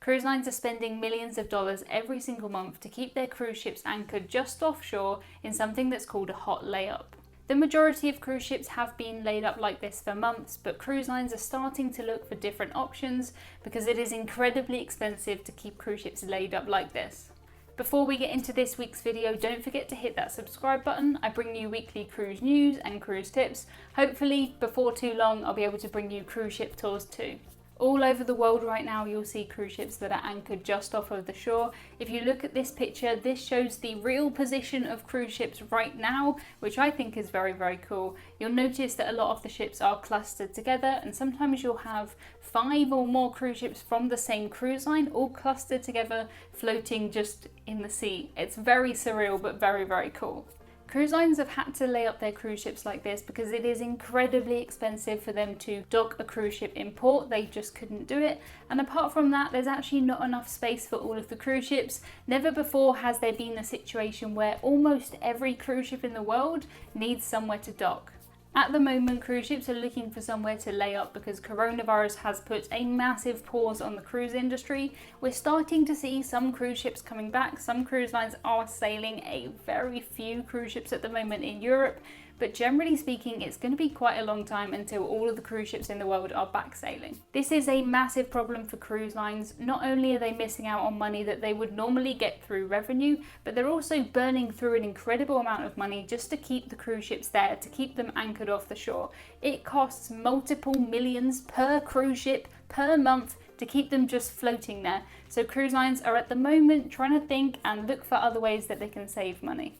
Cruise lines are spending millions of dollars every single month to keep their cruise ships anchored just offshore in something that's called a hot layup. The majority of cruise ships have been laid up like this for months, but cruise lines are starting to look for different options because it is incredibly expensive to keep cruise ships laid up like this. Before we get into this week's video, don't forget to hit that subscribe button. I bring you weekly cruise news and cruise tips. Hopefully, before too long, I'll be able to bring you cruise ship tours too. All over the world right now, you'll see cruise ships that are anchored just off of the shore. If you look at this picture, this shows the real position of cruise ships right now, which I think is very, very cool. You'll notice that a lot of the ships are clustered together, and sometimes you'll have 5 or more cruise ships from the same cruise line, all clustered together, floating just in the sea. It's very surreal, but very, very cool. Cruise lines have had to lay up their cruise ships like this because it is incredibly expensive for them to dock a cruise ship in port. They just couldn't do it. And apart from that, there's actually not enough space for all of the cruise ships. Never before has there been a situation where almost every cruise ship in the world needs somewhere to dock. At the moment, cruise ships are looking for somewhere to lay up because coronavirus has put a massive pause on the cruise industry. We're starting to see some cruise ships coming back. Some cruise lines are sailing, a very few cruise ships at the moment in Europe. But generally speaking, it's going to be quite a long time until all of the cruise ships in the world are back sailing. This is a massive problem for cruise lines. Not only are they missing out on money that they would normally get through revenue, but they're also burning through an incredible amount of money just to keep the cruise ships there, to keep them anchored off the shore. It costs multiple millions per cruise ship per month to keep them just floating there. So cruise lines are at the moment trying to think and look for other ways that they can save money.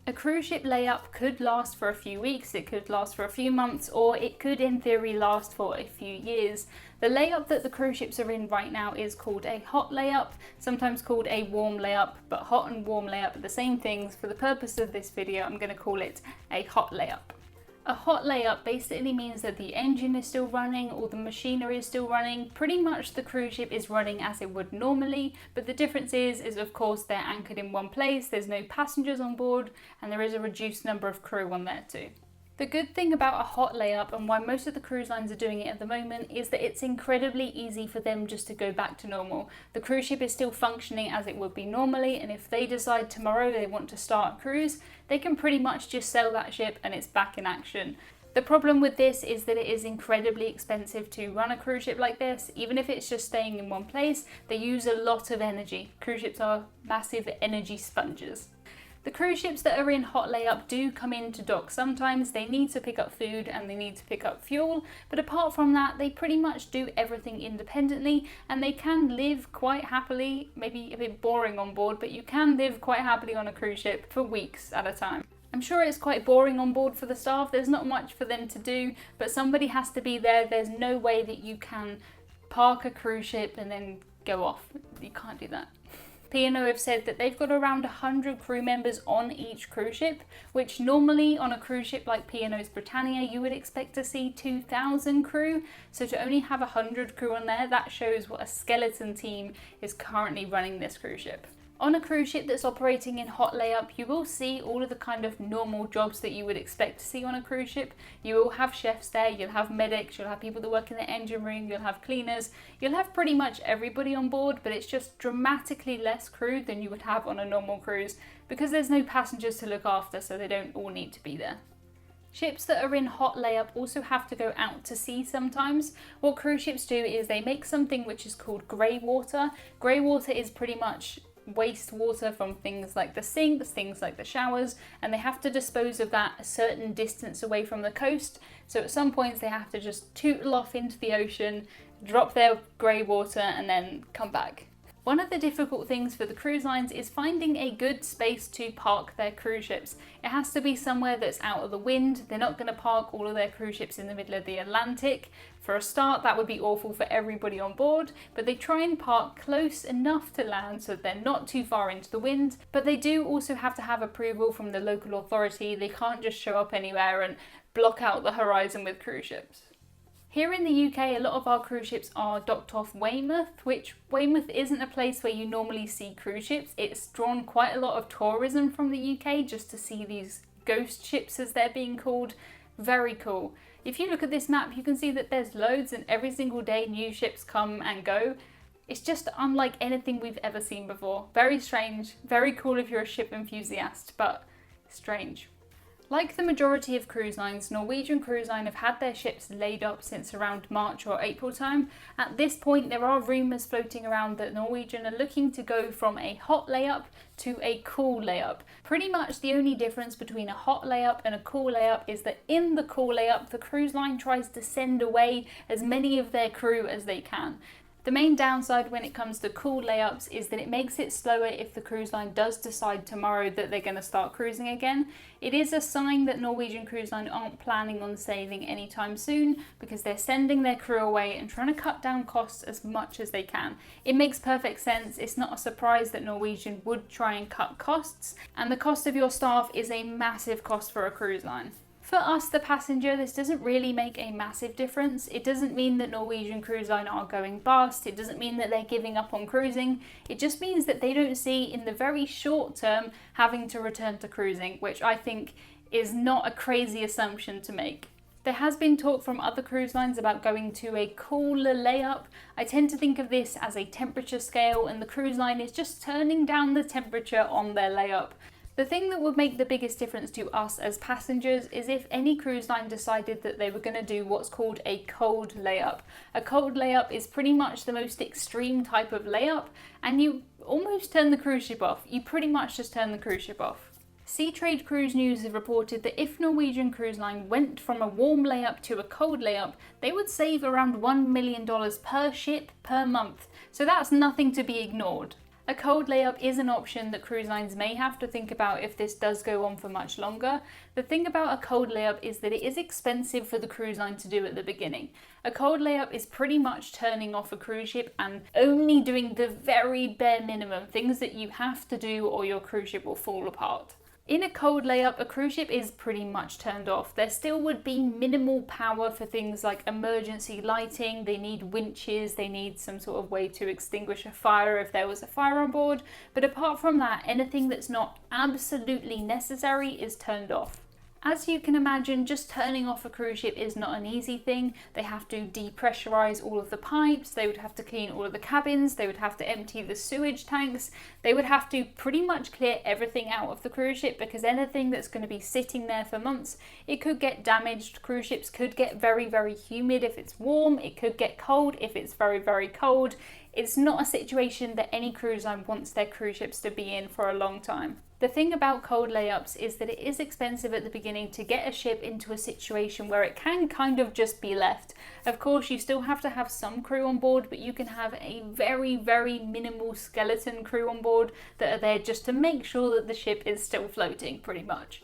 A cruise ship layup could last for a few weeks, it could last for a few months, or it could in theory last for a few years. The layup that the cruise ships are in right now is called a hot layup, sometimes called a warm layup, but hot and warm layup are the same things. For the purpose of this video, I'm going to call it a hot layup. A hot layup basically means that the engine is still running, all the machinery is still running. Pretty much the cruise ship is running as it would normally, but the difference is of course they're anchored in one place, there's no passengers on board, and there is a reduced number of crew on there too. The good thing about a hot layup, and why most of the cruise lines are doing it at the moment, is that it's incredibly easy for them just to go back to normal. The cruise ship is still functioning as it would be normally, and if they decide tomorrow they want to start a cruise, they can pretty much just sell that ship and it's back in action. The problem with this is that it is incredibly expensive to run a cruise ship like this. Even if it's just staying in one place, they use a lot of energy. Cruise ships are massive energy sponges. The cruise ships that are in hot layup do come into dock sometimes. They need to pick up food and they need to pick up fuel, but apart from that they pretty much do everything independently, and they can live quite happily, maybe a bit boring on board, but you can live quite happily on a cruise ship for weeks at a time. I'm sure it's quite boring on board for the staff, there's not much for them to do, but somebody has to be there. There's no way that you can park a cruise ship and then go off. You can't do that. P&O have said that they've got around 100 crew members on each cruise ship, which normally on a cruise ship like P&O's Britannia you would expect to see 2,000 crew. So to only have 100 crew on there, that shows what a skeleton team is currently running this cruise ship. On a cruise ship that's operating in hot layup, you will see all of the kind of normal jobs that you would expect to see on a cruise ship. You will have chefs there, you'll have medics, you'll have people that work in the engine room, you'll have cleaners, you'll have pretty much everybody on board, but it's just dramatically less crew than you would have on a normal cruise because there's no passengers to look after, so they don't all need to be there. Ships that are in hot layup also have to go out to sea sometimes. What cruise ships do is they make something which is called grey water. Grey water is pretty much wastewater from things like the sinks, things like the showers, and they have to dispose of that a certain distance away from the coast. So at some points they have to just tootle off into the ocean, drop their grey water and then come back. One of the difficult things for the cruise lines is finding a good space to park their cruise ships. It has to be somewhere that's out of the wind. They're not going to park all of their cruise ships in the middle of the Atlantic. For a start, that would be awful for everybody on board, but they try and park close enough to land so that they're not too far into the wind. But they do also have to have approval from the local authority. They can't just show up anywhere and block out the horizon with cruise ships. Here in the UK, a lot of our cruise ships are docked off Weymouth, which Weymouth isn't a place where you normally see cruise ships. It's drawn quite a lot of tourism from the UK just to see these ghost ships, as they're being called. Very cool. If you look at this map, you can see that there's loads, and every single day new ships come and go. It's just unlike anything we've ever seen before. Very strange, very cool if you're a ship enthusiast, but strange. Like the majority of cruise lines, Norwegian Cruise Line have had their ships laid up since around March or April time. At this point, there are rumours floating around that Norwegian are looking to go from a hot layup to a cool layup. Pretty much the only difference between a hot layup and a cool layup is that in the cool layup, the cruise line tries to send away as many of their crew as they can. The main downside when it comes to cool layups is that it makes it slower if the cruise line does decide tomorrow that they're going to start cruising again. It is a sign that Norwegian Cruise Line aren't planning on sailing anytime soon because they're sending their crew away and trying to cut down costs as much as they can. It makes perfect sense. It's not a surprise that Norwegian would try and cut costs, and the cost of your staff is a massive cost for a cruise line. For us, the passenger, this doesn't really make a massive difference. It doesn't mean that Norwegian Cruise Line are going bust. It doesn't mean that they're giving up on cruising. It just means that they don't see in the very short term having to return to cruising, which I think is not a crazy assumption to make. There has been talk from other cruise lines about going to a cooler layup. I tend to think of this as a temperature scale, and the cruise line is just turning down the temperature on their layup. The thing that would make the biggest difference to us as passengers is if any cruise line decided that they were going to do what's called a cold layup. A cold layup is pretty much the most extreme type of layup, and you almost turn the cruise ship off. You pretty much just turn the cruise ship off. Sea Trade Cruise News have reported that if Norwegian Cruise Line went from a warm layup to a cold layup, they would save around $1 million per ship per month. So that's nothing to be ignored. A cold layup is an option that cruise lines may have to think about if this does go on for much longer. The thing about a cold layup is that it is expensive for the cruise line to do at the beginning. A cold layup is pretty much turning off a cruise ship and only doing the very bare minimum, things that you have to do or your cruise ship will fall apart. In a cold layup, a cruise ship is pretty much turned off. There still would be minimal power for things like emergency lighting. They need winches, they need some sort of way to extinguish a fire if there was a fire on board. But apart from that, anything that's not absolutely necessary is turned off. As you can imagine, just turning off a cruise ship is not an easy thing. They have to depressurize all of the pipes, they would have to clean all of the cabins, they would have to empty the sewage tanks, they would have to pretty much clear everything out of the cruise ship because anything that's going to be sitting there for months, it could get damaged. Cruise ships could get very, very humid if it's warm, it could get cold if it's very, very cold. It's not a situation that any cruise line wants their cruise ships to be in for a long time. The thing about cold layups is that it is expensive at the beginning to get a ship into a situation where it can kind of just be left. Of course, you still have to have some crew on board, but you can have a very, very minimal skeleton crew on board that are there just to make sure that the ship is still floating, pretty much.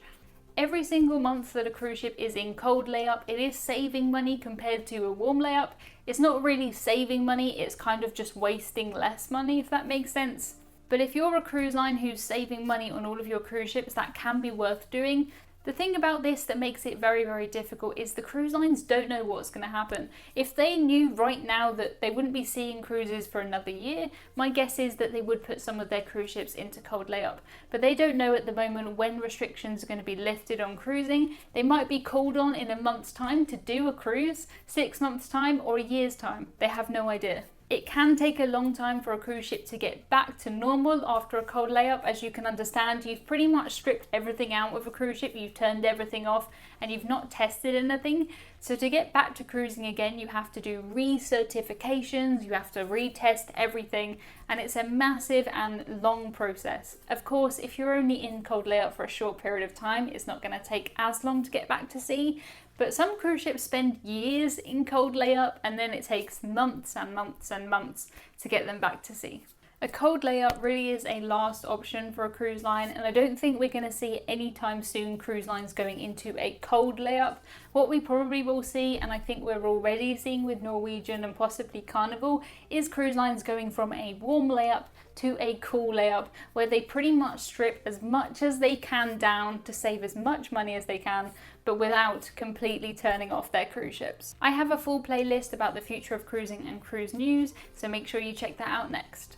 Every single month that a cruise ship is in cold layup, it is saving money compared to a warm layup. It's not really saving money, it's kind of just wasting less money, if that makes sense. But if you're a cruise line who's saving money on all of your cruise ships, that can be worth doing. The thing about this that makes it very, very difficult is the cruise lines don't know what's going to happen. If they knew right now that they wouldn't be seeing cruises for another year, my guess is that they would put some of their cruise ships into cold layup. But they don't know at the moment when restrictions are going to be lifted on cruising. They might be called on in a month's time to do a cruise, 6 months' time, or a year's time. They have no idea. It can take a long time for a cruise ship to get back to normal after a cold layup. As you can understand, you've pretty much stripped everything out of a cruise ship, you've turned everything off, and you've not tested anything. So to get back to cruising again, you have to do recertifications, you have to retest everything, and it's a massive and long process. Of course, if you're only in cold layup for a short period of time, it's not going to take as long to get back to sea. But some cruise ships spend years in cold layup and then it takes months and months and months to get them back to sea. A cold layup really is a last option for a cruise line, and I don't think we're going to see anytime soon cruise lines going into a cold layup. What we probably will see, and I think we're already seeing with Norwegian and possibly Carnival, is cruise lines going from a warm layup to a cool layup, where they pretty much strip as much as they can down to save as much money as they can, but without completely turning off their cruise ships. I have a full playlist about the future of cruising and cruise news, so make sure you check that out next.